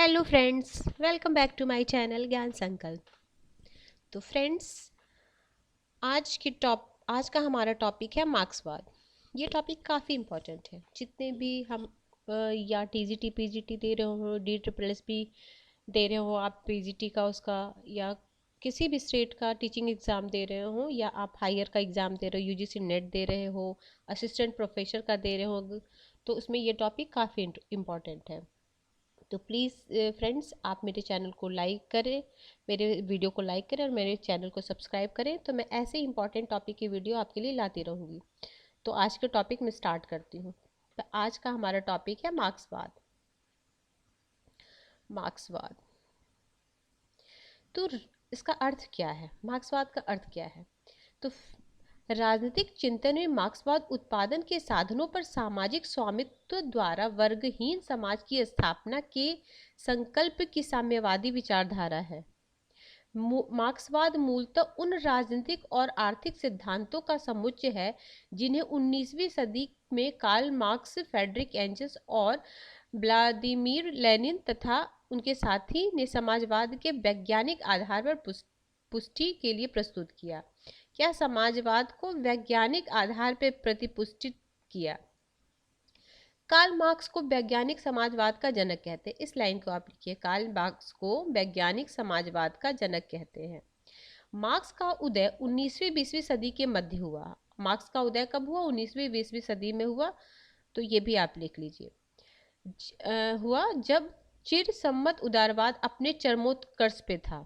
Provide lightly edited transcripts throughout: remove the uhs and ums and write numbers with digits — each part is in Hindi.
Hello friends, welcome back to my channel Gyan Sankalp. तो फ्रेंड्स, आज का हमारा टॉपिक है मार्क्सवाद। ये टॉपिक काफ़ी इम्पोर्टेंट है। जितने भी हम या टीजीटी पीजीटी दे रहे हो, डी ट्रिपल एस बी दे रहे हो, आप पीजीटी का उसका या किसी भी स्टेट का टीचिंग एग्ज़ाम दे रहे हो, या आप हायर का एग्ज़ाम दे रहे हो, यूजीसी नेट दे रहे हो, असिस्टेंट प्रोफेसर का दे रहे हो, तो उसमें ये टॉपिक काफ़ी इम्पोर्टेंट है। तो प्लीज़ फ्रेंड्स, आप मेरे चैनल को लाइक करें, मेरे वीडियो को लाइक करें और मेरे चैनल को सब्सक्राइब करें। तो मैं ऐसे इंपॉर्टेंट टॉपिक की वीडियो आपके लिए लाती रहूँगी। तो आज के टॉपिक में स्टार्ट करती हूँ। तो आज का हमारा टॉपिक है मार्क्सवाद। मार्क्सवाद तो इसका अर्थ क्या है? मार्क्सवाद का अर्थ क्या है? तो राजनीतिक चिंतन में मार्क्सवाद उत्पादन के साधनों पर सामाजिक स्वामित्व द्वारा वर्गहीन समाज की स्थापना के संकल्प की साम्यवादी विचारधारा है। मार्क्सवाद मूलतः उन राजनीतिक और आर्थिक सिद्धांतों का समुच्चय है जिन्हें 19वीं सदी में कार्ल मार्क्स, फ्रेडरिक एंजल्स और व्लादिमीर लेनिन तथा उनके साथी ने समाजवाद के वैज्ञानिक आधार पर पुष्टि के लिए प्रस्तुत किया। क्या समाजवाद को वैज्ञानिक आधार पर प्रतिपुष्टित किया। कार्ल मार्क्स को वैज्ञानिक समाजवाद का जनक कहते हैं। इस लाइन को आप लिखिए, कार्ल मार्क्स को वैज्ञानिक समाजवाद का जनक कहते हैं। मार्क्स का उदय 19वीं 20वीं सदी के मध्य हुआ। मार्क्स का उदय कब हुआ? 19वीं 20वीं सदी में हुआ। तो ये भी आप लिख लीजिए। हुआ जब चिर सम्मत उदारवाद अपने चरमोत्कर्ष पे था।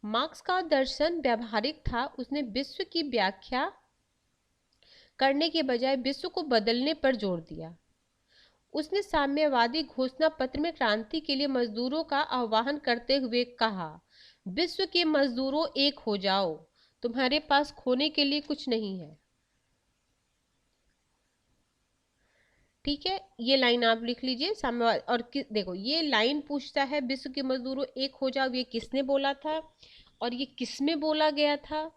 मार्क्स का दर्शन व्यावहारिक था। उसने विश्व की व्याख्या करने के बजाय विश्व को बदलने पर जोर दिया। उसने साम्यवादी घोषणा पत्र में क्रांति के लिए मजदूरों का आह्वान करते हुए कहा, विश्व के मजदूरों एक हो जाओ, तुम्हारे पास खोने के लिए कुछ नहीं है। ठीक है, ये लाइन आप लिख लीजिए। साम्यवाद और देखो, ये लाइन पूछता है विश्व के मजदूरों एक हो जाओ, ये किसने बोला था और ये किस में बोला गया था?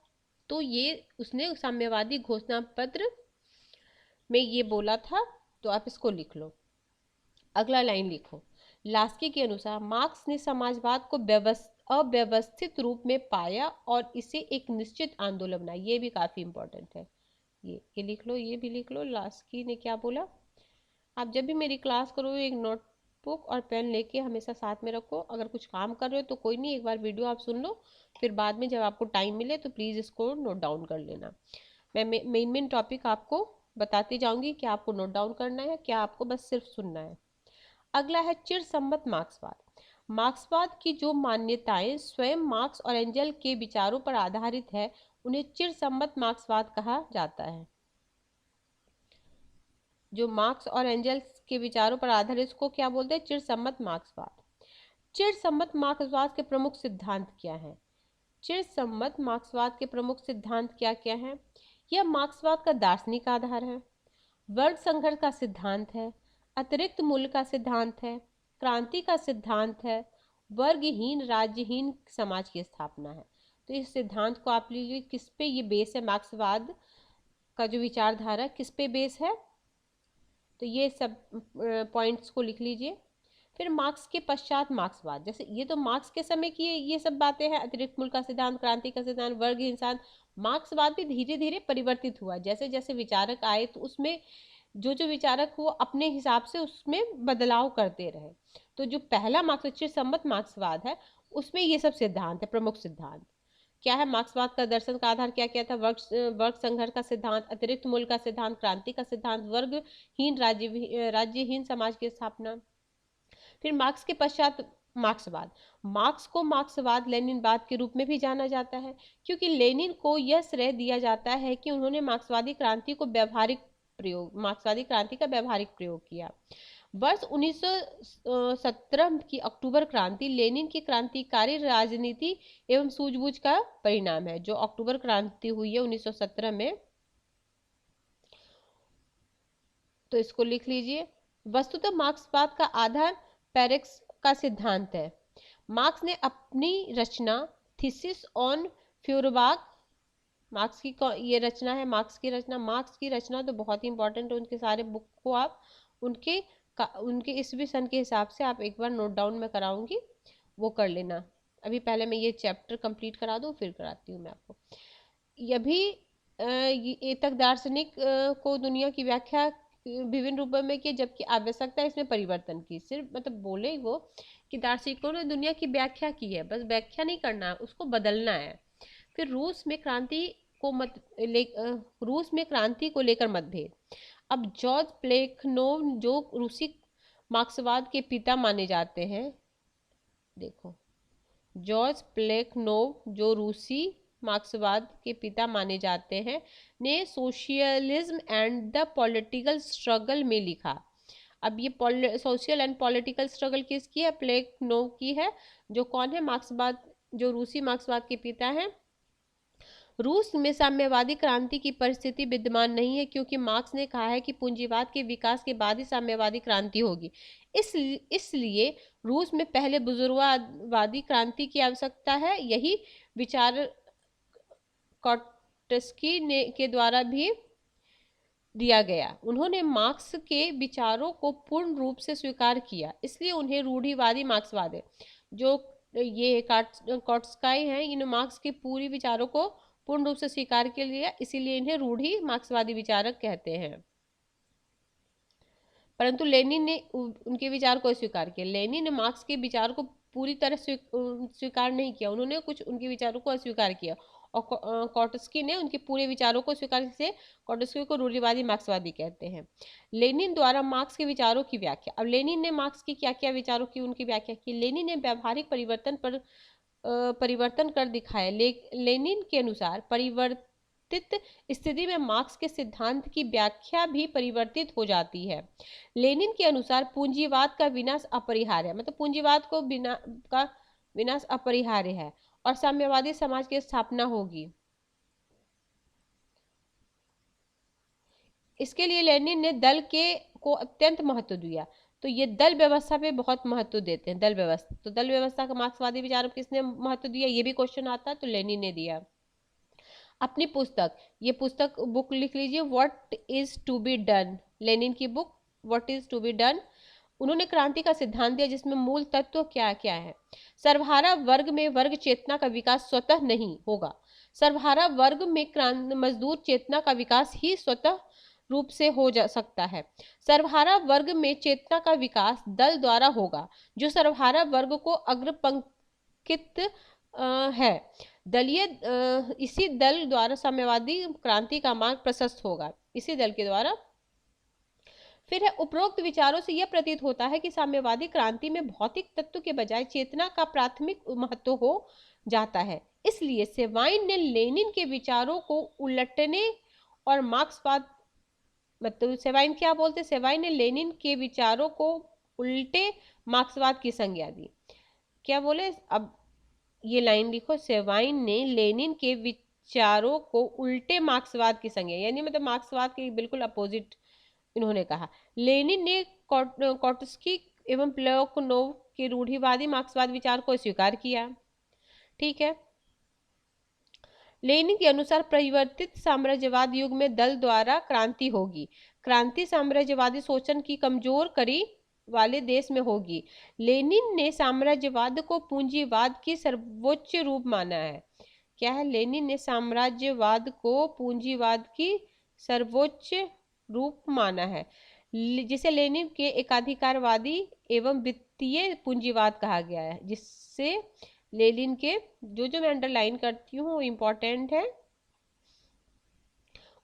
तो ये उसने साम्यवादी घोषणा पत्र में ये बोला था। तो आप इसको लिख लो। अगला लाइन लिखो, लास्की के अनुसार मार्क्स ने समाजवाद को अव्यवस्थित रूप में पाया और इसे एक निश्चित आंदोलन बनाया। ये भी काफी इंपॉर्टेंट है। ये लिख लो, ये भी लिख लो। लास्की ने क्या बोला? आप जब भी मेरी क्लास करो, एक नोटबुक और पेन लेके हमेशा साथ में रखो। अगर कुछ काम कर रहे हो तो कोई नहीं, एक बार वीडियो आप सुन लो, फिर बाद में जब आपको टाइम मिले तो प्लीज़ इसको नोट डाउन कर लेना। मैं मेन टॉपिक आपको बताती जाऊंगी, क्या आपको नोट डाउन करना है, क्या आपको बस सिर्फ सुनना है। अगला है चिर सम्मत मार्क्सवाद। मार्क्सवाद की जो मान्यताएं स्वयं मार्क्स और एंजल के विचारों पर आधारित है, उन्हें चिर सम्मत मार्क्सवाद कहा जाता है। जो मार्क्स और एंजल्स के विचारों पर आधारित, इसको क्या बोलते हैं? चिर सम्मत मार्क्सवाद। चिर सम्मत मार्क्सवाद के प्रमुख सिद्धांत क्या हैं? चिर सम्मत मार्क्सवाद के प्रमुख सिद्धांत क्या क्या हैं? यह मार्क्सवाद का दार्शनिक आधार है, वर्ग संघर्ष का सिद्धांत है, अतिरिक्त मूल्य का सिद्धांत है, क्रांति का सिद्धांत है, वर्गहीन राज्यहीन समाज की स्थापना है। तो इस सिद्धांत को आप लीजिए, किस पे ये बेस है? मार्क्सवाद का जो विचारधारा किस पे बेस है? तो ये सब पॉइंट्स को लिख लीजिए। फिर मार्क्स के पश्चात मार्क्सवाद, जैसे ये तो मार्क्स के समय की ये सब बातें हैं, अतिरिक्त मूल्य का सिद्धांत, क्रांति का सिद्धांत, वर्ग इंसान। मार्क्सवाद भी धीरे धीरे परिवर्तित हुआ, जैसे जैसे विचारक आए तो उसमें जो जो विचारक वो अपने हिसाब से उसमें बदलाव करते रहे। तो जो पहला मार्क्सवाद सम्मत मार्क्सवाद है, उसमें ये सब सिद्धांत है, प्रमुख सिद्धांत क्या है? मार्क्सवाद का दर्शन का आधार क्या क्या था? वर्ग संघर्ष का सिद्धांत, अतिरिक्त मूल्य का सिद्धांत, क्रांति का सिद्धांत, वर्गहीन राज्यहीन समाज की स्थापना। फिर मार्क्स के पश्चात मार्क्सवाद। मार्क्स को मार्क्सवाद लेनिनवाद के रूप में भी जाना जाता है, क्योंकि लेनिन को यह श्रेय दिया जाता है कि उन्होंने मार्क्सवादी क्रांति का व्यावहारिक प्रयोग किया। वर्ष 1917 की अक्टूबर क्रांति लेनिन की क्रांतिकारी राजनीति एवं सूझबूझ का परिणाम है। जो अक्टूबर क्रांति हुई है 1917 में, तो इसको लिख लीजिए। वस्तुतः मार्क्सवाद का आधार पेरेक्स का सिद्धांत है। मार्क्स ने अपनी रचना थीसिस ऑन फ्यूरबाग, मार्क्स की ये रचना है, मार्क्स की रचना तो बहुत ही इंपॉर्टेंट है। उनके सारे बुक को आप उनके उनके ईस्वी सन के हिसाब से आप एक बार नोट डाउन में कराऊंगी, वो कर लेना। अभी पहले मैं ये चैप्टर कंप्लीट करा दूँ, फिर कराती हूँ मैं आपको। ये भी ये तक दार्शनिक को दुनिया की व्याख्या विभिन्न रूपों में की, जबकि आवश्यकता इसमें परिवर्तन की। सिर्फ मतलब बोले वो कि दार्शनिकों ने दुनिया की व्याख्या की है, बस व्याख्या नहीं करना है, उसको बदलना है। फिर रूस में क्रांति को रूस में क्रांति को लेकर मतभेद। अब जॉर्ज प्लेखनोव जो रूसी मार्क्सवाद के पिता माने जाते हैं, देखो जॉर्ज प्लेखनोव जो रूसी मार्क्सवाद के पिता माने जाते हैं, ने socialism and the political struggle में लिखा। अब ये सोशल एंड पॉलिटिकल स्ट्रगल किसकी है? प्लेखनोव की है। जो कौन है? मार्क्सवाद, जो रूसी मार्क्सवाद के पिता हैं। रूस में साम्यवादी क्रांति की परिस्थिति विद्यमान नहीं है, क्योंकि मार्क्स ने कहा है कि पूंजीवाद के विकास के बाद ही साम्यवादी क्रांति होगी। इसलिए रूस में पहले बुजुर्गवादी क्रांति की आवश्यकता है। यही विचार कॉटस्की ने के द्वारा भी दिया गया। उन्होंने मार्क्स के विचारों को पूर्ण रूप से स्वीकार किया, इसलिए उन्हें रूढ़िवादी मार्क्सवाद है। जो ये कॉटस्काई हैं, इन मार्क्स के पूरी विचारों को पूर्ण रूप से स्वीकार कर लिया, इसीलिए इन्हें रूढ़ी मार्क्सवादी विचारक कहते हैं। परंतु लेनिन ने उनके विचार को स्वीकार किया। लेनिन ने मार्क्स के विचार को पूरी तरह स्वीकार नहीं किया, उन्होंने कुछ उनके विचारों को अस्वीकार किया। और कॉटस्की ने उनके पूरे विचारों को स्वीकार से कॉटस्की को रूढ़िवादी मार्क्सवादी कहते हैं। लेनिन द्वारा मार्क्स के विचारों की व्याख्या। अब लेनिन ने मार्क्स की क्या क्या विचारों की उनकी व्याख्या की? लेनिन ने व्यावहारिक परिवर्तन कर दिखाया। लेनिन के अनुसार परिवर्तित स्थिति में मार्क्स के सिद्धांत की व्याख्या भी परिवर्तित हो जाती है। लेनिन के अनुसार पूंजीवाद का विनाश अपरिहार्य है, मतलब पूंजीवाद को का विनाश अपरिहार्य है और साम्यवादी समाज की स्थापना होगी। इसके लिए लेनिन ने दल के को अत्यंत महत्व दिया। तो ये दल व्यवस्था पे बहुत महत्व देते हैं, दल व्यवस्था। तो दल व्यवस्था का मार्क्सवादी विचारों को किसने महत्व दिया? ये भी क्वेश्चन आता है, तो लेनिन ने दिया। अपनी पुस्तक, ये पुस्तक बुक लिख लीजिए, what is to be done. Lenin की book what is to be done. उन्होंने क्रांति का सिद्धांत दिया, जिसमें मूल तत्व क्या क्या है? सर्वहारा वर्ग में वर्ग चेतना का विकास स्वतः नहीं होगा। सर्वहारा वर्ग में मजदूर चेतना का विकास ही स्वतः रूप से हो जा सकता है। सर्वहारा वर्ग में चेतना का विकास दल द्वारा होगा, जो सर्वहारा वर्ग को अग्रपंक्तित है। दलीय इसी दल द्वारा साम्यवादी क्रांति का मार्ग प्रशस्त होगा, इसी दल के द्वारा। फिर है उपरोक्त विचारों से यह प्रतीत होता है कि साम्यवादी क्रांति में भौतिक तत्व के बजाय चेतना का प्राथमिक महत्व हो जाता है। इसलिए सेवाइन ने लेनिन के विचारों को उलटने और मार्क्सवाद, मतलब सेवाइन क्या बोलते? सेवाइन ने लेनिन के विचारों को उल्टे मार्क्सवाद की संज्ञा दी। क्या बोले? अब ये लाइन लिखो, सेवाइन ने लेनिन के विचारों को उल्टे मार्क्सवाद की संज्ञा, यानी मतलब मार्क्सवाद के बिल्कुल अपोजिट इन्होंने कहा। लेनिन ने कॉटस्की एवं प्लेखनोव के रूढ़िवादी मार्क्सवाद विचार को स्वीकार किया। ठीक है। लेनिन के अनुसार परिवर्तित साम्राज्यवाद युग में दल द्वारा क्रांति होगी। क्रांति साम्राज्यवादी शोषण की कमजोर कड़ी वाले देश में होगी। लेनिन ने साम्राज्यवाद को पूंजीवाद की सर्वोच्च रूप माना है। क्या है? लेनिन ने साम्राज्यवाद को पूंजीवाद की सर्वोच्च रूप माना है, जिसे लेनिन के एकाधिकारवादी एवं वित्तीय पूंजीवाद कहा गया है। जिससे लेनिन के जो मैं अंडरलाइन करती हूँ वो इम्पोर्टेंट है।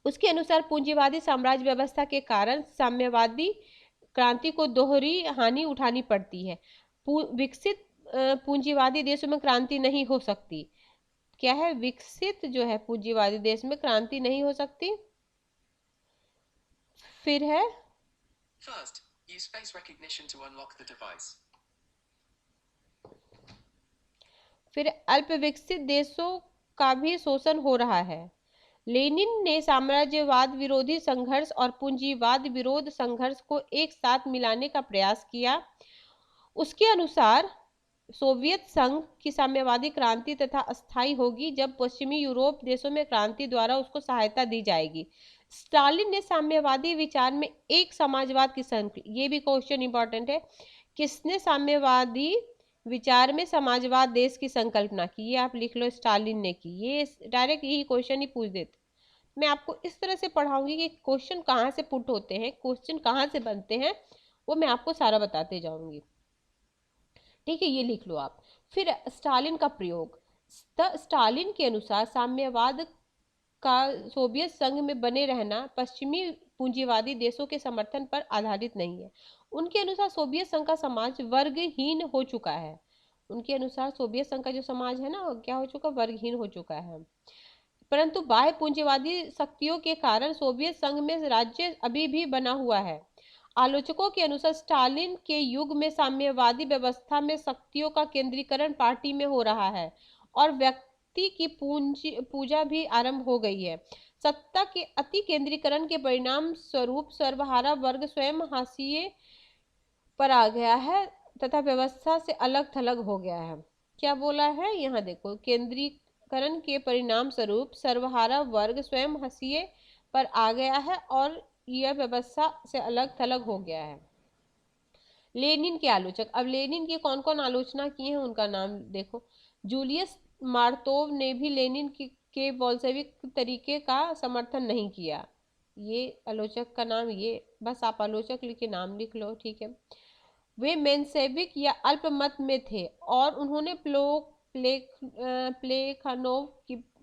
उसके अनुसार पूंजीवादी साम्राज्य व्यवस्था के कारण साम्यवादी क्रांति को दोहरी हानि उठानी पड़ती है। विकसित पूंजीवादी देशों में क्रांति नहीं हो सकती। क्या है? विकसित जो है पूंजीवादी देश में क्रांति नहीं हो सकती। फिर है First, use face recognition to unlock the device. फिर अल्प विकसित देशों का भी शोषण हो रहा है। लेनिन ने साम्राज्यवाद विरोधी संघर्ष और पूंजीवाद विरोध संघर्ष को एक साथ मिलाने का प्रयास किया। उसके अनुसार सोवियत संघ की साम्यवादी क्रांति तथा अस्थायी होगी जब पश्चिमी यूरोप देशों में क्रांति द्वारा उसको सहायता दी जाएगी। स्टालिन ने साम्यवादी विचार में एक समाजवाद की ये भी क्वेश्चन इंपॉर्टेंट है, किसने साम्यवादी विचार में समाजवाद देश की संकल्पना की? ये आप लिख लो, स्टालिन ने की। ये डायरेक्ट यही क्वेश्चन ही पूछ देते। मैं आपको इस तरह से पढ़ाऊंगी कि क्वेश्चन कहाँ से पुट होते हैं, क्वेश्चन कहाँ से बनते हैं, वो मैं आपको सारा बताते जाऊंगी। ठीक है, ये लिख लो आप। फिर स्टालिन का प्रयोग। स्टालिन के अनुसार साम्यवाद का सोवियत संघ में बने रहना पश्चिमी पूंजीवादी देशों के समर्थन पर आधारित नहीं है। उनके अनुसार सोवियत संघ का समाज वर्गहीन हो चुका है। उनके अनुसार सोवियत संघ का जो समाज है ना, क्या हो चुका, वर्गहीन हो चुका है। परंतु बाह्य पूंजीवादी शक्तियों के कारण सोवियत संघ में राज्य अभी भी बना हुआ है। आलोचकों के अनुसार स्टालिन के युग में साम्यवादी व्यवस्था में शक्तियों का केंद्रीकरण पार्टी में हो रहा है और व्यक्ति की पूजा भी आरंभ हो गई है। सत्ता के अति केंद्रीकरण के परिणाम स्वरूप सर्वहारा वर्ग स्वयं हाशिए पर आ गया है तथा व्यवस्था से अलग थलग हो गया है। क्या बोला है यहाँ देखो, केंद्रीकरण के परिणाम स्वरूप सर्वहारा वर्ग स्वयं हाशिए पर आ गया है और यह व्यवस्था से अलग थलग हो गया है। लेनिन के आलोचक। अब लेनिन की कौन कौन आलोचना किए हैं उनका नाम देखो। जूलियस मार्तोव ने भी लेनिन के बोल्शेविक तरीके का समर्थन नहीं किया। ये आलोचक का नाम, ये बस आप आलोचक लिख के नाम लिख लो, ठीक है। वे मेंशेविक या अल्पमत में थे और उन्होंने प्लेखानोव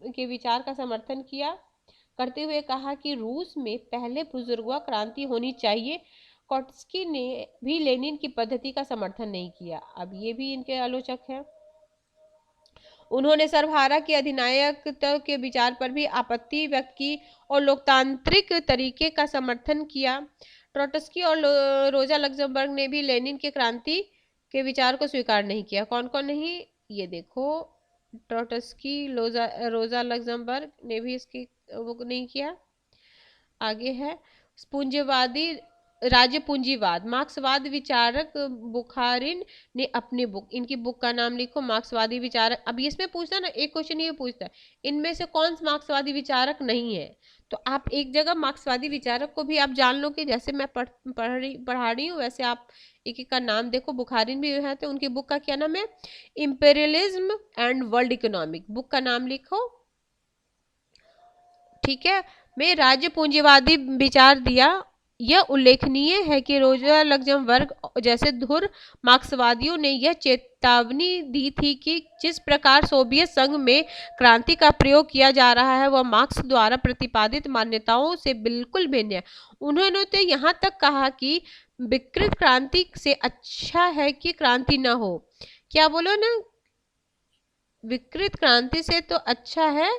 के विचार का समर्थन किया, करते हुए कहा कि रूस में पहले बुजुर्गवा क्रांति होनी चाहिए। कॉट्स्की ने भी लेनिन की पद्धति का समर्थन नहीं किया। अब ये भी इनके आलोचक हैं। उन्होंने सर्वहारा के अधिनायकत्व के विचार पर भी आपत्ति व्यक्त की और लोकतांत्रिक तरीके का समर्थन किया। ट्रोट्स्की और रोजा लग्जमबर्ग ने भी लेनिन के क्रांति के विचार को स्वीकार नहीं किया। कौन कौन नहीं, ये देखो, ट्रोट्स्की, रोजा लग्जमबर्ग ने भी इसकी वो नहीं किया। आगे है पूंजीवादी राज्य पूंजीवाद। मार्क्सवाद विचारक बुखारिन ने अपनी बुक, इनकी बुक का नाम लिखो, मार्क्सवादी विचारक। अब इसमें पूछता ना, एक क्वेश्चन ये पूछता है इनमें से कौन मार्क्सवादी विचारक नहीं है, तो आप एक जगह मार्क्सवादी विचारक को भी आप जान लो कि जैसे मैं पढ़ा रही हूँ वैसे आप एक एक का नाम देखो। बुखारिन भी है तो उनकी बुक का क्या नाम है, imperialism and world economic, book का नाम लिखो, ठीक है। मैं राज्य पूंजीवादी विचार दिया। यह उल्लेखनीय है कि रोजा लग्जमबर्ग जैसे धुर मार्क्सवादियों ने यह चेतावनी दी थी कि जिस प्रकार सोवियत संघ में क्रांति का प्रयोग किया जा रहा है वह मार्क्स द्वारा प्रतिपादित मान्यताओं से बिल्कुल भिन्न है। उन्होंने तो यहाँ तक कहा कि विकृत क्रांति से अच्छा है कि क्रांति न हो। क्या बोलो ना, विकृत क्रांति से तो अच्छा है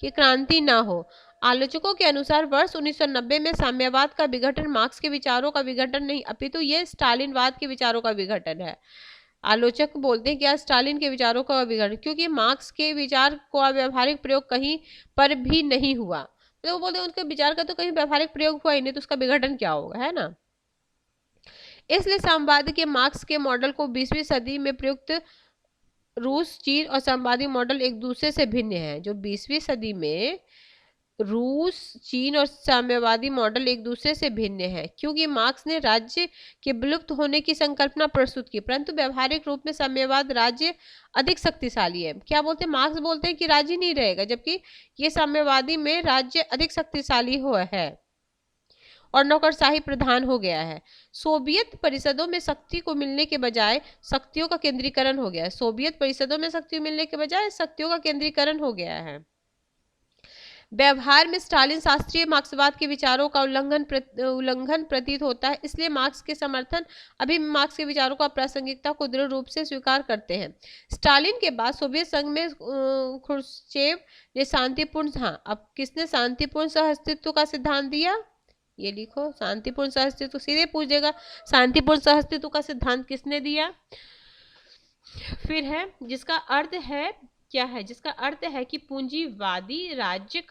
कि क्रांति ना हो। आलोचकों के अनुसार वर्ष 1990 में साम्यवाद का विघटन मार्क्स के विचारों का विघटन नहीं अपितु यह स्टालिनवाद के विचारों का विघटन है। आलोचक बोलते हैं कि स्टालिन के विचारों का विघटन, क्योंकि मार्क्स के विचार का व्यवहारिक प्रयोग कहीं पर भी नहीं हुआ। तो वो बोलते हैं उनके विचार का तो कहीं व्यवहारिक प्रयोग हुआ ही नहीं, तो उसका विघटन क्या होगा, है ना। इसलिए साम्यवाद के मार्क्स के मॉडल को 20वीं सदी में प्रयुक्त रूस, चीन और साम्यवादी मॉडल एक दूसरे से भिन्न है। जो 20वीं सदी में रूस, चीन और साम्यवादी मॉडल एक दूसरे से भिन्न है, क्योंकि मार्क्स ने राज्य के विलुप्त होने की संकल्पना प्रस्तुत की, परंतु व्यवहारिक रूप में साम्यवाद राज्य अधिक शक्तिशाली है। क्या बोलते हैं, मार्क्स बोलते हैं कि राज्य नहीं रहेगा, जबकि ये साम्यवादी में राज्य अधिक शक्तिशाली हुआ है और नौकरशाही प्रधान हो गया है। सोवियत परिषदों में शक्ति को मिलने के बजाय शक्तियों का केंद्रीकरण हो गया है। सोवियत परिषदों में शक्ति मिलने के बजाय शक्तियों का केंद्रीकरण हो गया है। व्यवहार में स्टालिन शास्त्रीय मार्क्सवाद के विचारों का उल्लंघन प्रतीत होता है, इसलिए मार्क्स के समर्थन अभी मार्क्स के विचारों का प्रासंगिकता को दृढ़ रूप से स्वीकार करते हैं। स्टालिन के बाद सोवियत संघ में खुर्शचेव ने शांतिपूर्ण, हाँ, अब किसने शांतिपूर्ण सहअस्तित्व का सिद्धांत दिया, ये लिखो, शांतिपूर्ण सहअस्तित्व, सीधे पूछ देगा शांतिपूर्ण सहअस्तित्व का सिद्धांत किसने दिया। फिर है जिसका अर्थ है क्या है, जिसका अर्थ है कि पूंजीवादी राज्य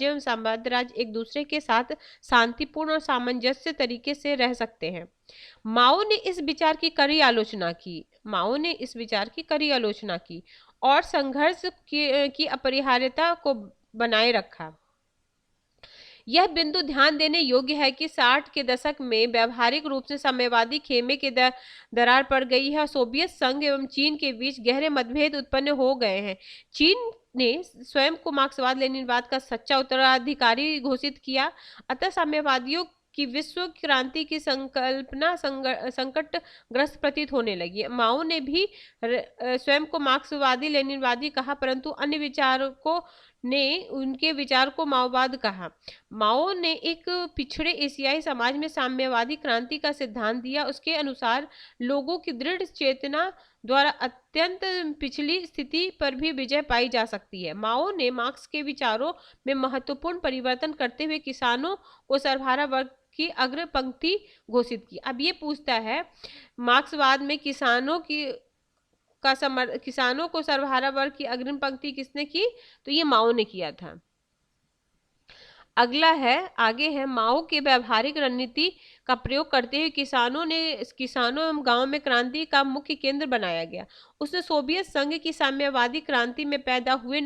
एवं साम्यवादी राज्य एक दूसरे के साथ शांतिपूर्ण और सामंजस्य तरीके से रह सकते हैं। माओ ने इस विचार की कड़ी आलोचना की और संघर्ष की अपरिहार्यता को बनाए रखा। यह बिंदु ध्यान देने योग्य है कि 60 के दशक में व्यावहारिक रूप से साम्यवादी खेमे के दरार पड़ गई है और सोवियत संघ एवं चीन के बीच गहरे मतभेद उत्पन्न हो गए हैं। चीन ने स्वयं को मार्क्सवाद लेनिनवाद का सच्चा उत्तराधिकारी घोषित किया, अतः साम्यवादियों की विश्व क्रांति की संकल्पना संकटग्रस्त प्रतीत होने लगी। माओ ने भी स्वयं को मार्क्सवादी लेनिनवादी कहा, परंतु अन्य विचारकों ने उनके विचार को माओवाद कहा। माओ ने एक पिछड़े एशियाई समाज में साम्यवादी क्रांति का सिद्धांत दिया। उसके अनुसार लोगों की दृढ़ चेतना द्वारा अत्यंत पिछली स्थिति पर भी विजय पाई जा सकती है। माओ ने मार्क्स के विचारों में महत्वपूर्ण परिवर्तन करते हुए किसानों को सर्वहारा वर्ग की अग्र पंक्ति घोषित की। अब ये पूछता है, मार्क्सवाद में किसानों को सर्वहारा वर्ग की अग्रिम पंक्ति किसने की? तो ये माओ ने किया था। आगे है माओ के व्यावहारिक रणनीति का प्रयोग करते हुए किसानों एवं गांव में क्रांति का मुख्य केंद्र बनाया गया। उसने सोवियत संघ की साम्यवादी क्रांति में पैदा हुए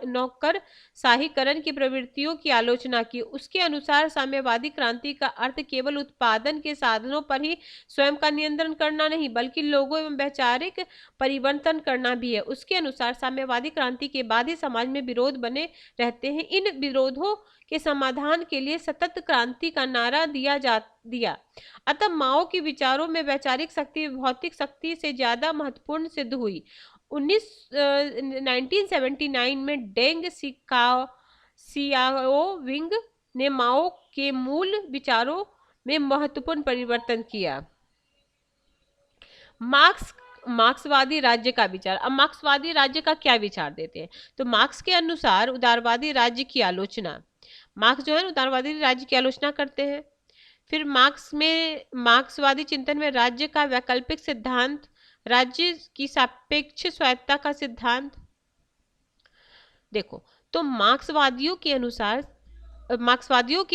नौकरशाहीकरण की प्रवृत्तियों की आलोचना की। उसके अनुसार साम्यवादी क्रांति का अर्थ केवल उत्पादन के साधनों पर ही स्वयं का नियंत्रण करना नहीं, बल्कि लोगों एवं वैचारिक परिवर्तन करना भी है। उसके अनुसार साम्यवादी क्रांति के बाद ही समाज में विरोध बने रहते हैं। इन विरोधों के समाधान के लिए सतत क्रांति का नारा दिया। अतः माओ के विचारों में वैचारिक शक्ति भौतिक शक्ति से ज्यादा महत्वपूर्ण सिद्ध हुई। 1979 में डेंग सियाओविंग ने माओ के मूल विचारों में महत्वपूर्ण परिवर्तन किया। मार्क्सवादी राज्य का विचार। अब मार्क्सवादी राज्य का क्या विचार देते हैं? तो मार्क्स के अनुसार उदारवादी राज्य की आलोचना। मार्क्स जो है उदारवादी राज्य की आलोचना करते हैं। फिर मार्क्सवादी चिंतन में राज्य का वैकल्पिक सिद्धांत, राज्य की सापेक्ष स्वायत्ता का सिद्धांत। देखो, तो मार्क्सवादियों के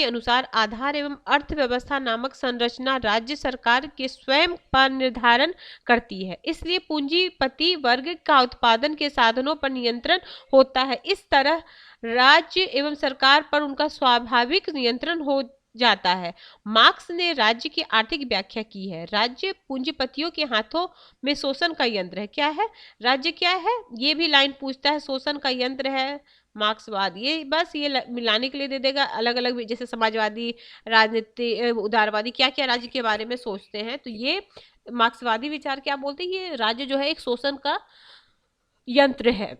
अनुसार आधार एवं अर्थव्यवस्था नामक संरचना राज्य सरकार के स्वयं पर निर्धारण करती है। इसलिए पूंजीपति वर्ग का उत्पादन के साधनों पर नियंत्रण होता है। इस तरह राज्य एवं सरकार पर उनका स्वाभाविक नियंत्रण हो जाता है। मार्क्स ने राज्य की आर्थिक व्याख्या की है। राज्य पूंजीपतियों के हाथों में शोषण का यंत्र है। क्या है राज्य? क्या है ये भी लाइन पूछता है। शोषण का यंत्र है मार्क्सवाद। ये बस ये मिलाने के लिए दे देगा अलग अलग, जैसे समाजवादी, राजनीति, उदारवादी क्या क्या राज्य के बारे में सोचते हैं। तो ये मार्क्सवादी विचार क्या बोलते हैं? ये राज्य जो है एक शोषण का यंत्र है।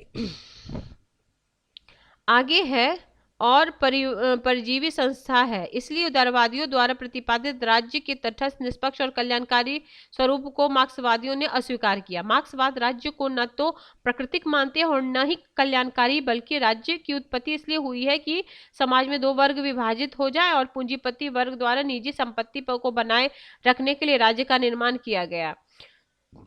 आगे है और परजीवी संस्था है। इसलिए उदारवादियों द्वारा प्रतिपादित राज्य के तटस्थ, निष्पक्ष और कल्याणकारी स्वरूप को मार्क्सवादियों ने अस्वीकार किया। मार्क्सवाद राज्य को न तो प्राकृतिक मानते हैं और न ही कल्याणकारी, बल्कि राज्य की उत्पत्ति इसलिए हुई है कि समाज में दो वर्ग विभाजित हो जाए और पूंजीपति वर्ग द्वारा निजी संपत्ति को बनाए रखने के लिए राज्य का निर्माण किया गया।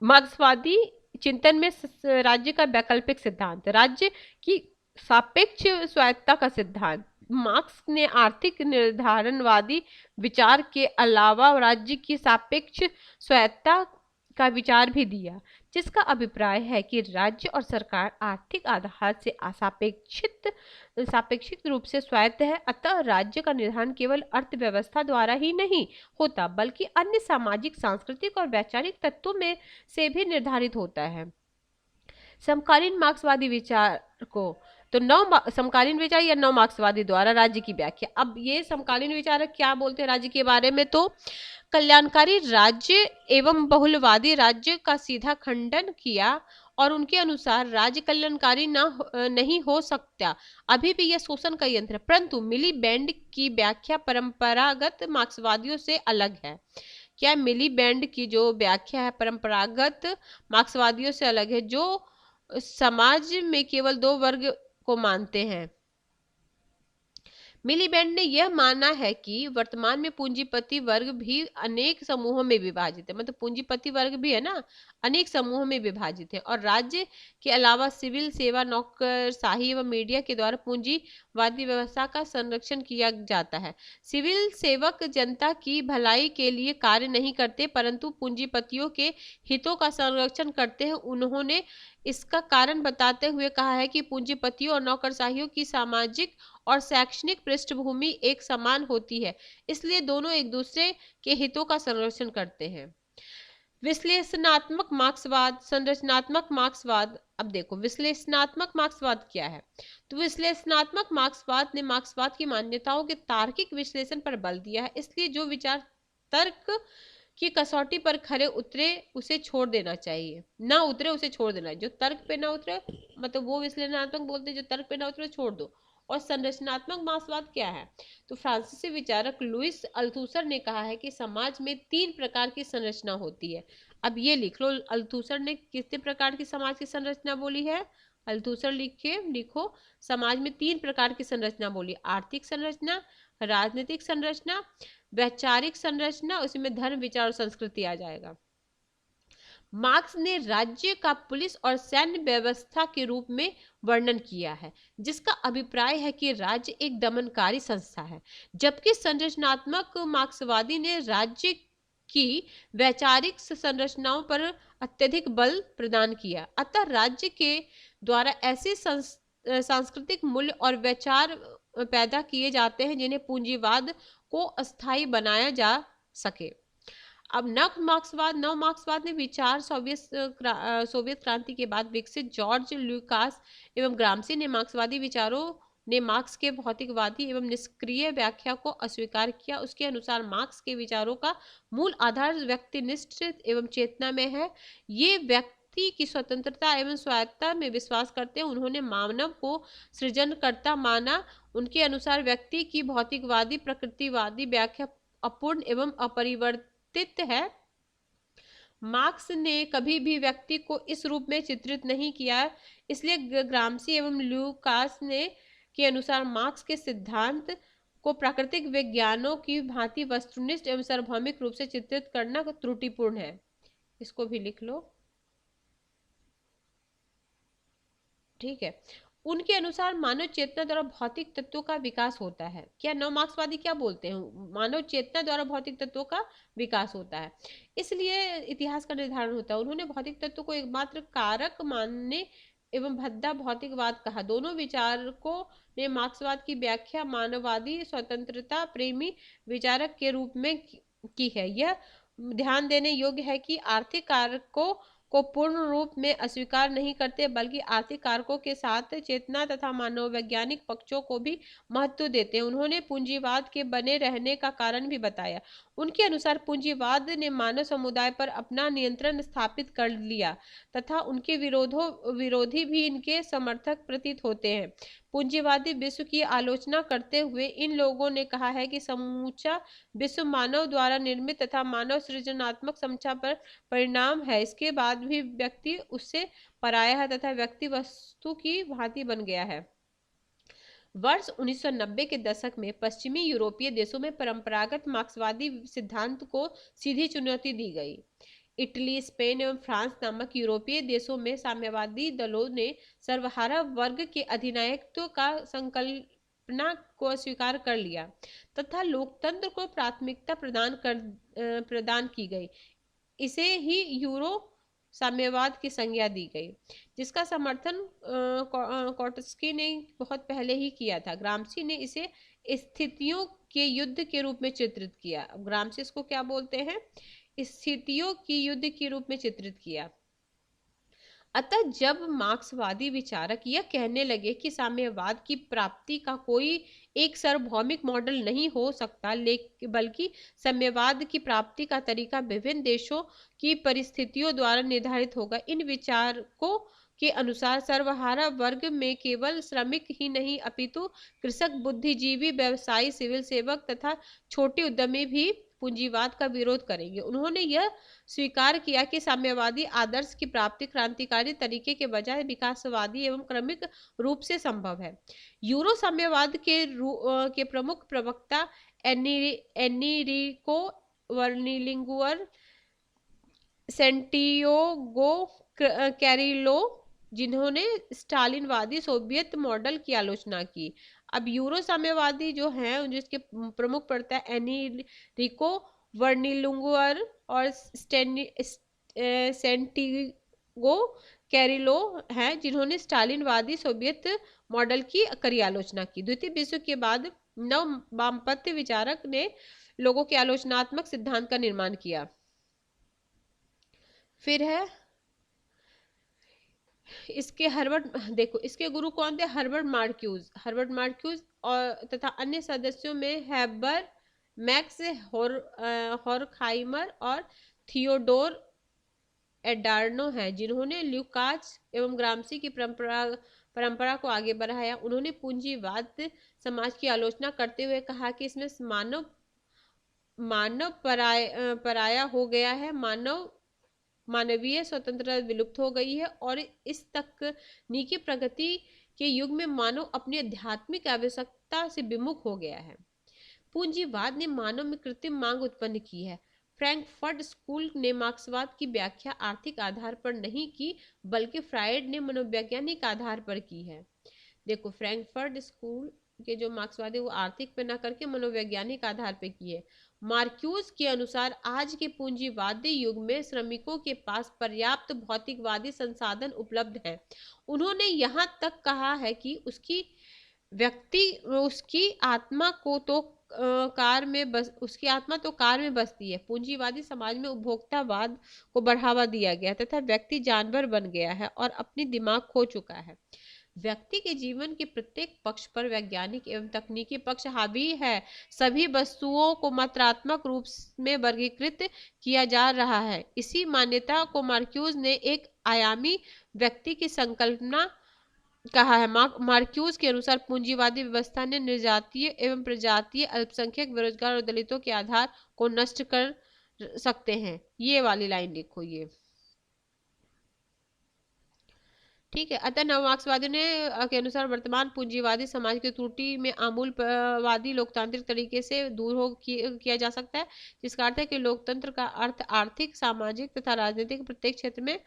मार्क्सवादी चिंतन में राज्य का वैकल्पिक सिद्धांत, राज्य की सापेक्ष स्वायत्ता का सिद्धांत। मार्क्स ने आर्थिक निर्धारणवादी विचार के अलावा राज्य की सापेक्ष स्वायत्ता का विचार भी दिया, जिसका अभिप्राय है कि राज्य और सरकार आर्थिक आधार से सापेक्षिक रूप से स्वायत्त है। अतः राज्य का निर्धारण केवल अर्थव्यवस्था द्वारा ही नहीं होता, बल्कि अन्य सामाजिक, सांस्कृतिक और वैचारिक तत्वों में से भी निर्धारित होता है। समकालीन मार्क्सवादी विचार को तो समकालीन विचार या नव मार्क्सवादी द्वारा राज्य की व्याख्या। अब ये समकालीन विचारक क्या बोलते हैं राज्य के बारे में? तो कल्याणकारी राज्य एवं बहुलवादी राज्य का सीधा खंडन किया और उनके अनुसार राज्य कल्याणकारी नहीं हो सकता, अभी भी यह शोषण का यंत्र है। परंतु मिलीबैंड की व्याख्या परंपरागत मार्क्सवादियों से अलग है। क्या मिलीबैंड की जो व्याख्या है परंपरागत मार्क्सवादियों से अलग है, जो समाज में केवल दो वर्ग को मानते हैं। मिलीबैंड ने यह माना है कि वर्तमान में पूंजीपति वर्ग भी अनेक समूहों में विभाजित है। मतलब पूंजीपति वर्ग भी है ना, अनेक समूहों में विभाजित है और राज्य के अलावा सिविल सेवा, नौकरशाही एवं मीडिया के द्वारा पूंजीवादी व्यवस्था का संरक्षण किया जाता है। सिविल सेवक जनता की भलाई के लिए कार्य नहीं करते, परंतु पूंजीपतियों के हितों का संरक्षण करते हैं। उन्होंने इसका कारण बताते हुए कहा है कि पूंजीपतियों और नौकरशाहियों की सामाजिक और शैक्षणिक पृष्ठभूमि एक समान होती है, इसलिए दोनों एक दूसरे के हितों का संरक्षण करते हैं। विश्लेषणात्मक मार्क्सवाद, संरचनात्मक मार्क्सवाद। अब देखो विश्लेषणात्मक मार्क्सवाद क्या है। तो विश्लेषणात्मक मार्क्सवाद ने मार्क्सवाद की मान्यताओं के तार्किक विश्लेषण पर बल दिया है, इसलिए जो विचार तर्क की कसौटी पर खरे उतरे उसे छोड़ देना चाहिए, ना उतरे उसे छोड़ देना है। जो तर्क पे ना उतरे मतलब वो विश्लेषणात्मक बोलते हैं, जो तर्क पे ना उतरे छोड़ दो। और संरचनात्मक मार्क्सवाद क्या है। तो फ्रांसीसी विचारक लुइस अल्थुसर ने कहा है कि समाज में 3 प्रकार की संरचना होती है। अब ये लिख लो, अल्थुसर ने कितने प्रकार की समाज की संरचना बोली है। अल्थुसर लिखो, समाज में 3 प्रकार की संरचना बोली। आर्थिक संरचना, राजनीतिक संरचना, वैचारिक संरचना, उसमें धर्म, विचार और संस्कृति आ जाएगा। मार्क्स ने राज्य का पुलिस और सैन्य व्यवस्था के रूप में वर्णन किया है, जिसका अभिप्राय है कि राज्य एक दमनकारी संस्था है, जबकि संरचनात्मक मार्क्सवादी ने राज्य की वैचारिक संरचनाओं पर अत्यधिक बल प्रदान किया। अतः राज्य के द्वारा ऐसे सांस्कृतिक मूल्य और विचार पैदा किए जाते हैं जिन्हें पूंजीवाद को अस्थायी बनाया जा सके। अब नव मार्क्सवाद ने विचार सोवियत क्रांति के बाद विकसित जॉर्ज लुकास एवं ग्राम्सी ने मार्क्सवादी विचारों ने मार्क्स के भौतिकवादी एवं निष्क्रिय व्याख्या को अस्वीकार किया। उसके अनुसार मार्क्स के विचारों का मूल आधार व्यक्तिनिष्ठ एवं चेतना में है। ये व्यक्ति की स्वतंत्रता एवं स्वायत्तता में विश्वास करते हैं। उन्होंने मानव को सृजनकर्ता माना। उनके अनुसार व्यक्ति की भौतिकवादी प्रकृतिवादी व्याख्या अपूर्ण एवं अपरिवर्तित है। मार्क्स ने कभी भी व्यक्ति को इस रूप में चित्रित नहीं किया, इसलिए ग्राम्सी एवं लुकास ने के अनुसार मार्क्स के सिद्धांत को प्राकृतिक विज्ञानों की भांति वस्तुनिष्ठ एवं सार्वभौमिक रूप से चित्रित करना त्रुटिपूर्ण है। इसको भी लिख लो, ठीक है। उनके अनुसार मानव चेतना द्वारा भौतिक तत्वों का विकास होता है। क्या नव मार्क्सवादी क्या बोलते हैं, मानव चेतना द्वारा भौतिक तत्वों का विकास होता है, इसलिए इतिहास का निर्धारण होता है। उन्होंने भौतिक तत्व को एकमात्र कारक मानने एवं भद्दा भौतिकवाद कहा। दोनों विचारकों ने मार्क्सवाद की व्याख्या मानववादी स्वतंत्रता प्रेमी विचारक के रूप में की है। यह ध्यान देने योग्य है कि आर्थिक कारकों को पूर्ण रूप में अस्वीकार नहीं करते, बल्कि आर्थिक कारकों के साथ चेतना तथा मानववैज्ञानिक पक्षों को भी महत्व देते हैं। उन्होंने पूंजीवाद के बने रहने का कारण भी बताया। उनके अनुसार पूंजीवाद ने मानव समुदाय पर अपना नियंत्रण स्थापित कर लिया तथा उनके विरोधी भी इनके समर्थक प्रतीत होते हैं। पूंजीवादी विश्व की आलोचना करते हुए इन लोगों ने कहा है कि समूचा विश्व मानव द्वारा निर्मित तथा मानव सृजनात्मक क्षमता पर परिणाम है। इसके बाद भी व्यक्ति उससे पराया है तथा व्यक्ति वस्तु की भांति बन गया है। वर्ष 1990 के दशक में पश्चिमी यूरोपीय देशों में परंपरागत मार्क्सवादी सिद्धांत को सीधी चुनौती दी गई। इटली, स्पेन एवं फ्रांस नामक यूरोपीय देशों में साम्यवादी दलों ने सर्वहारा वर्ग के अधिनायकत्व का संकल्पना को अस्वीकार कर लिया तथा लोकतंत्र को प्राथमिकता प्रदान की गई। इसे ही यूरो साम्यवाद की संज्ञा दी गई, जिसका समर्थन कौटस्की ने बहुत पहले ही किया था। ग्राम्सी ने इसे स्थितियों के युद्ध के रूप में चित्रित किया। ग्राम्सी इसको क्या बोलते हैं, स्थितियों की युद्ध के रूप में चित्रित किया। अतः जब मार्क्सवादी विचारक यह कहने लगे कि साम्यवाद की प्राप्ति का कोई एक सार्वभौमिक मॉडल नहीं हो सकता, बल्कि साम्यवाद की प्राप्ति का तरीका विभिन्न देशों की परिस्थितियों द्वारा निर्धारित होगा। इन विचारकों के अनुसार सर्वहारा वर्ग में केवल श्रमिक ही नहीं अपितु कृषक, बुद्धिजीवी, व्यवसायी, सिविल सेवक तथा छोटे उद्यमी भी पूंजीवाद का विरोध करेंगे। उन्होंने यह स्वीकार किया कि साम्यवादी आदर्श की प्राप्ति क्रांतिकारी तरीके के बजाय विकासवादी एवं क्रमिक रूप से संभव है। यूरो साम्यवाद के प्रमुख प्रवक्ता एनिरिको वर्निलिंगुअर, सेंटियागो कैरिलो, जिन्होंने स्टालिनवादी सोवियत मॉडल की आलोचना की। अब यूरो साम्यवादी जो हैं जिसके प्रमुख पड़ता है एनिरिको वर्निलिंगुअर और सेंटियागो कैरिलो हैं जिन्होंने स्टालिनवादी सोवियत मॉडल की कड़ी आलोचना की। द्वितीय विश्व के बाद नव वामपंथी विचारक ने लोगों के आलोचनात्मक सिद्धांत का निर्माण किया। फिर है इसके हर्बर्ट, देखो इसके गुरु कौन थे, हर्बर्ट मार्क्यूज और तथा अन्य सदस्यों में हैबर, मैक्स हॉरखाइमर और थियोडोर एडार्नो है जिन्होंने ल्यूकाच एवं ग्रामसी की परंपरा को आगे बढ़ाया। उन्होंने पूंजीवाद समाज की आलोचना करते हुए कहा कि इसमें मानव मानव पराया हो गया है, मानवीय स्वतंत्रता विलुप्त हो गई है और इस तकनीकी प्रगति के युग में मानव अपनी आध्यात्मिक आवश्यकता से विमुख हो गया है। पूंजीवाद ने मानव में कृत्रिम मांग उत्पन्न की है। फ्रैंकफर्ट स्कूल ने मार्क्सवाद की व्याख्या आर्थिक आधार पर नहीं की बल्कि फ्रायड ने मनोवैज्ञानिक आधार पर की है। देखो फ्रैंकफर्ट स्कूल के जो मार्क्सवादी वो आर्थिक पे ना करके मनोवैज्ञानिक आधार पे किए। मार्क्यूज के अनुसार आज के पूंजीवादी युग में श्रमिकों के पास पर्याप्त भौतिकवादी संसाधन उपलब्ध हैं। उन्होंने यहाँ तक कहा है कि उसकी आत्मा तो कार में बसती है। पूंजीवादी समाज में उपभोक्तावाद को बढ़ावा दिया गया तथा व्यक्ति जानवर बन गया है और अपनी दिमाग खो चुका है। व्यक्ति के जीवन के प्रत्येक पक्ष पर वैज्ञानिक एवं तकनीकी पक्ष हावी है। सभी वस्तुओं को मात्रात्मक रूप में वर्गीकृत किया जा रहा है। इसी मान्यता को मार्क्यूज ने एक आयामी व्यक्ति की संकल्पना कहा है। मार्क्यूज के अनुसार पूंजीवादी व्यवस्था ने निर्जातीय एवं प्रजातीय अल्पसंख्यक बेरोजगार और दलितों के आधार को नष्ट कर सकते हैं। ये वाली लाइन लिखो ये, ठीक है। अतः नवमार्क्सवादियों ने के अनुसार वर्तमान पूंजीवादी समाज की त्रुटि में आमूलवादी लोकतांत्रिक तरीके से दूर किया जा सकता है, जिसका अर्थ है कि लोकतंत्र का अर्थ आर्थिक, सामाजिक तथा राजनीतिक प्रत्येक क्षेत्र में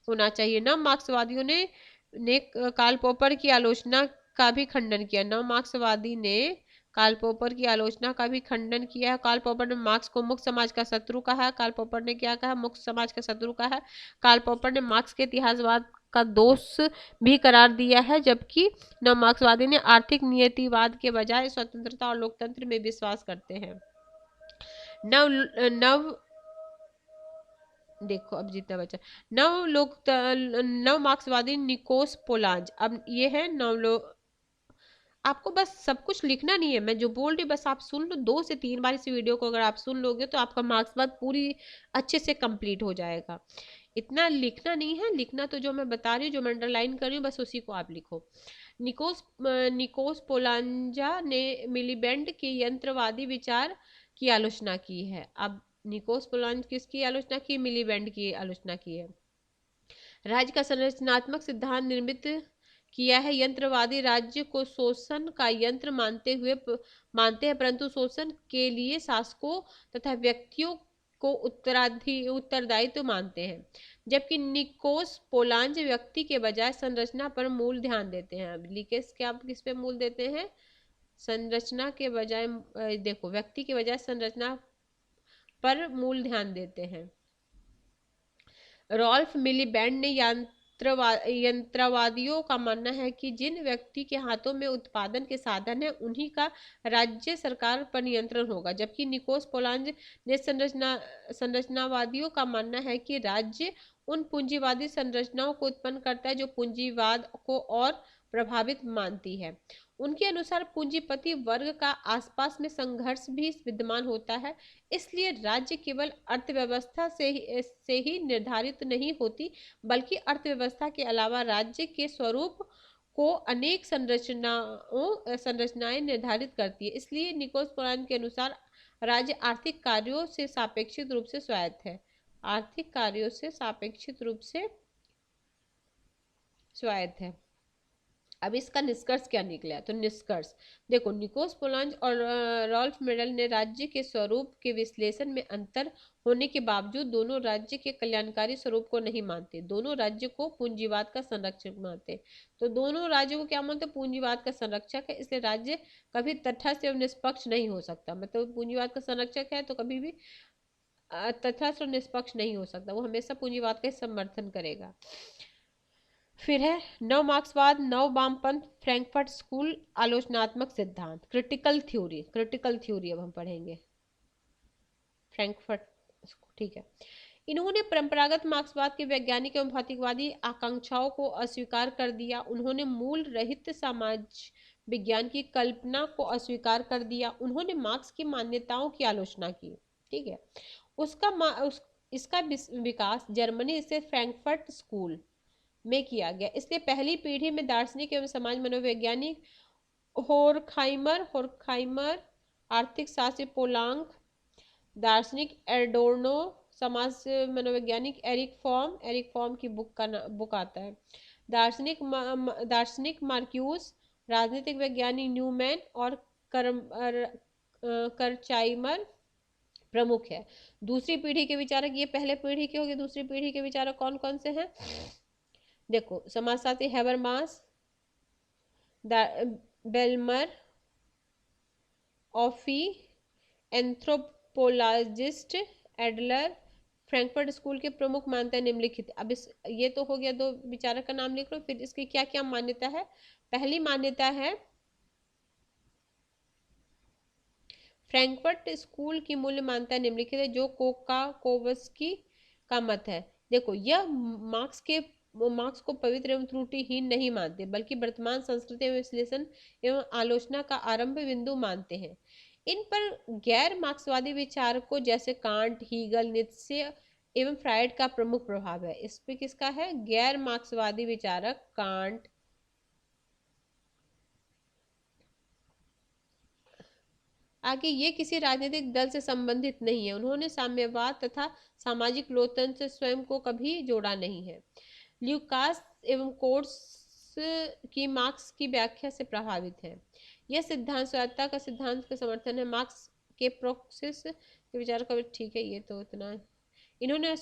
होना चाहिए। नव मार्क्सवादियों ने कार्ल पॉपर की आलोचना का भी खंडन किया। नव मार्क्सवादी ने कार्ल पॉपर की आलोचना का भी खंडन किया है। कार्ल पॉपर ने मार्क्स को मुक्त समाज का शत्रु कहा है। कार्ल पॉपर ने क्या कहा, मुक्त समाज का शत्रु कहा है। कार्ल पॉपर ने मार्क्स के इतिहासवाद का दोष भी करार दिया है, जबकि नव मार्क्सवादी ने आर्थिक नियतिवाद के बजाय स्वतंत्रता और लोकतंत्र में विश्वास करते हैं। देखो अब जितना बचा नव मार्क्सवादी निकोस पोलांज। अब ये है आपको बस सब कुछ लिखना नहीं है, मैं जो बोल रही हूँ बस आप सुन लो। 2 से 3 बार इस वीडियो को अगर आप सुन लोगे तो आपका मार्क्सवाद पूरी अच्छे से कंप्लीट हो जाएगा। इतना लिखना नहीं है, लिखना तो जो मैं बता रही हूँ, जो मैं अंडरलाइन कर रही हूँ, बस उसी को आप लिखो। निकोस पोलांजा ने मिलीबेंड के यंत्रवादी विचार की आलोचना की है। अब निकोस पोलांज किसकी आलोचना की, मिलीबेंड की आलोचना की है। राज्य का संरचनात्मक सिद्धांत निर्मित किया है। यंत्रवादी राज्य को शोषण का यंत्र मानते हैं, परंतु शोषण के लिए शासकों तथा व्यक्तियों को उत्तरदायित्व मानते हैं, जबकि निकोस पोलांज व्यक्ति के बजाय संरचना पर मूल ध्यान देते हैं। अब लिकेस क्या किस पे मूल देते हैं, संरचना के बजाय देखो व्यक्ति के बजाय संरचना पर मूल ध्यान देते हैं। रॉल्फ मिलीबैंड ने यंत्रवादियों का मानना है कि जिन व्यक्ति के हाथों में उत्पादन के साधन है उन्हीं का राज्य सरकार पर नियंत्रण होगा, जबकि निकोस पोलांज ने संरचनावादियों का मानना है कि राज्य उन पूंजीवादी संरचनाओं को उत्पन्न करता है जो पूंजीवाद को और प्रभावित मानती है। उनके अनुसार पूंजीपति वर्ग का आसपास में संघर्ष भी विद्यमान होता है, इसलिए राज्य केवल अर्थव्यवस्था से ही निर्धारित नहीं होती, बल्कि अर्थव्यवस्था के अलावा राज्य के स्वरूप को अनेक संरचनाएं निर्धारित करती है। इसलिए निकोस पोलांज के अनुसार राज्य आर्थिक कार्यों से सापेक्षित रूप से स्वायत्त है। आर्थिक कार्यों से सापेक्षित रूप से स्वायत्त है। अब इसका निष्कर्ष क्या निकला, तो निष्कर्ष देखो, निकोस पोलांज और रॉल्फ मेडल ने राज्य के स्वरूप के विश्लेषण में अंतर होने के बावजूद दोनों राज्य के कल्याणकारी स्वरूप को नहीं मानते। दोनों राज्य को पूंजीवाद का संरक्षक मानते। तो दोनों राज्यों को क्या मानते, पूंजीवाद का संरक्षक है, इसलिए राज्य कभी तटस्थ एवं निष्पक्ष नहीं हो सकता। मतलब पूंजीवाद का संरक्षक है तो कभी भी तटस्थ और निष्पक्ष नहीं हो सकता, वो हमेशा पूंजीवाद का ही समर्थन करेगा। फिर है नव मार्क्सवाद, नव वामपंथ, फ्रैंकफर्ट स्कूल, आलोचनात्मक सिद्धांत, क्रिटिकल थ्योरी। क्रिटिकल थ्योरी अब हम पढ़ेंगे फ्रैंकफर्ट, ठीक है। इन्होंने परंपरागत मार्क्सवाद के वैज्ञानिक एवं भौतिकवादी आकांक्षाओं को अस्वीकार कर दिया। उन्होंने मूल रहित समाज विज्ञान की कल्पना को अस्वीकार कर दिया। उन्होंने मार्क्स की मान्यताओं की आलोचना की, ठीक है। इसका विकास जर्मनी स्थित फ्रैंकफर्ट स्कूल में किया गया। इसलिए पहली पीढ़ी में दार्शनिक एवं समाज मनोवैज्ञानिक होरखाइमर, आर्थिक शास्त्री पोलांक, दार्शनिक एडोर्नो, समाज मनोवैज्ञानिक एरिक फॉर्म की बुक आता है, दार्शनिक मार्क्यूस, राजनीतिक वैज्ञानिक न्यूमैन और करचाइमर प्रमुख है। दूसरी पीढ़ी के विचारक, ये पहले पीढ़ी के हो गए, दूसरी पीढ़ी के विचारक कौन कौन से हैं? देखो, समाजशास्त्री Habermas, Wellmer, Offe, anthropologist Adler, Frankfurt school के प्रमुख मान्यता निम्नलिखित। अब ये तो हो गया, दो विचारक का नाम लिख लो। फिर इसकी क्या क्या मान्यता है? पहली मान्यता है फ्रैंकफर्ट स्कूल की मूल्य मान्यता निम्नलिखित है, जो कोवस्की का मत है। देखो, यह मार्क्स को पवित्र एवं त्रुटिहीन नहीं मानते, बल्कि वर्तमान संस्कृति एवं विश्लेषण एवं आलोचना का आरंभ बिंदु मानते हैं। इन पर गैर मार्क्सवादी विचारकों जैसे कांट, हीगल, नीत्शे एवं फ्रायड का प्रमुख प्रभाव है। इस पे किसका है? गैर मार्क्सवादी विचारक कांट, आगे ये किसी राजनीतिक दल से संबंधित नहीं है। उन्होंने साम्यवाद तथा सामाजिक लोकतंत्र से स्वयं को कभी जोड़ा नहीं है। ल्यूकास एवं कोर्स की मार्क्स की व्याख्या से प्रभावित है। यह सिद्धांत स्वायत्तता का सिद्धांत का समर्थन है। मार्क्स के प्रोक्सिस के विचार का, ठीक है, ये तो इतना। इन्होंने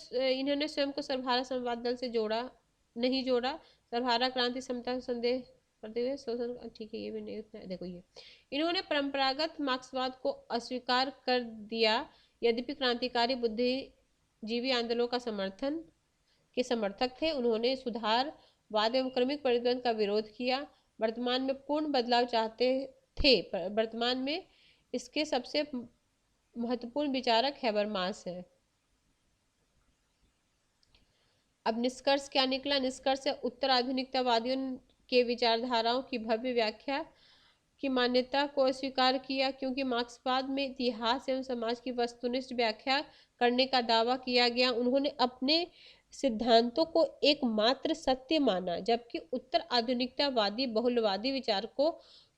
स्वयं को सर्वहारा समवाद दल से नहीं जोड़ा। सर्वहारा क्रांति समता संदेह करते हुए शोषण, ठीक है, ये भी नहीं उतना। देखो, ये इन्होंने परंपरागत मार्क्सवाद को अस्वीकार कर दिया। यद्यपि क्रांतिकारी बुद्धिजीवी आंदोलनों का समर्थक थे, उन्होंने सुधारवाद एवं क्रमिक परिवर्तन का विरोध किया। वर्तमान में पूर्ण बदलाव चाहते थे। वर्तमान में इसके सबसे महत्वपूर्ण विचारक हैबरमास है। अब निष्कर्ष क्या निकला? निष्कर्ष है उत्तर आधुनिकतावादियों के विचारधाराओं की भव्य व्याख्या की मान्यता को अस्वीकार किया, क्योंकि मार्क्सवाद में इतिहास एवं समाज की वस्तुनिष्ठ व्याख्या करने का दावा किया गया। उन्होंने अपने सिद्धांतों को एकमात्र सत्य माना, जबकि उत्तर आधुनिकतावादी बहुलवादी विचारकों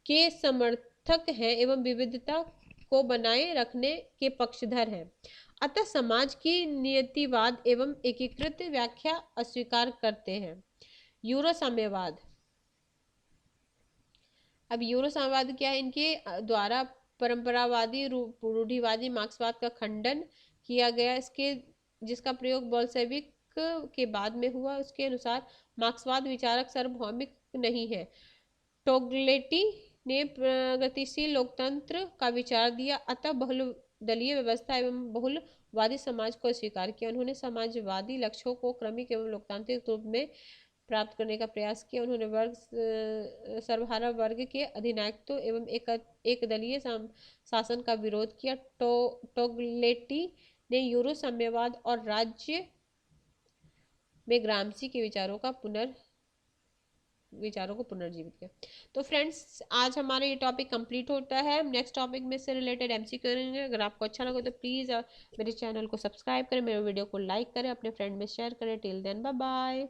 के समर्थक हैं एवं विविधता को बनाए रखने के पक्षधर हैं। अतः समाज की नियतिवाद एवं एकीकृत व्याख्या अस्वीकार करते हैं। यूरो साम्यवाद। अब यूरो साम्यवाद क्या है? इनके द्वारा परंपरावादी रूढ़िवादी मार्क्सवाद का खंडन किया गया, जिसका प्रयोग बोल्शेविक के बाद में हुआ। उसके अनुसार मार्क्सवाद विचारक सार्वभौमिक नहीं है। टोग्लेटी ने प्रगतिशील लोकतंत्र का विचार दिया, अतः बहुदलीय व्यवस्था एवं बहुलवादी समाज को स्वीकार किया। उन्होंने समाजवादी लक्ष्यों को क्रमिक एवं लोकतांत्रिक रूप में प्राप्त करने का प्रयास किया। उन्होंने सर्वहारा वर्ग के अधिनायकत्व एवं एक दलीय शासन का विरोध किया। टोग्लेटी ने यूरो साम्यवाद और राज्य में ग्राम्सी के विचारों को पुनर्जीवित किया। तो फ्रेंड्स, आज हमारा ये टॉपिक कंप्लीट होता है। नेक्स्ट टॉपिक में से रिलेटेड एमसीक्यू करेंगे। अगर आपको अच्छा लगे तो प्लीज़ मेरे चैनल को सब्सक्राइब करें, मेरे वीडियो को लाइक करें, अपने फ्रेंड में शेयर करें। Till then, bye bye.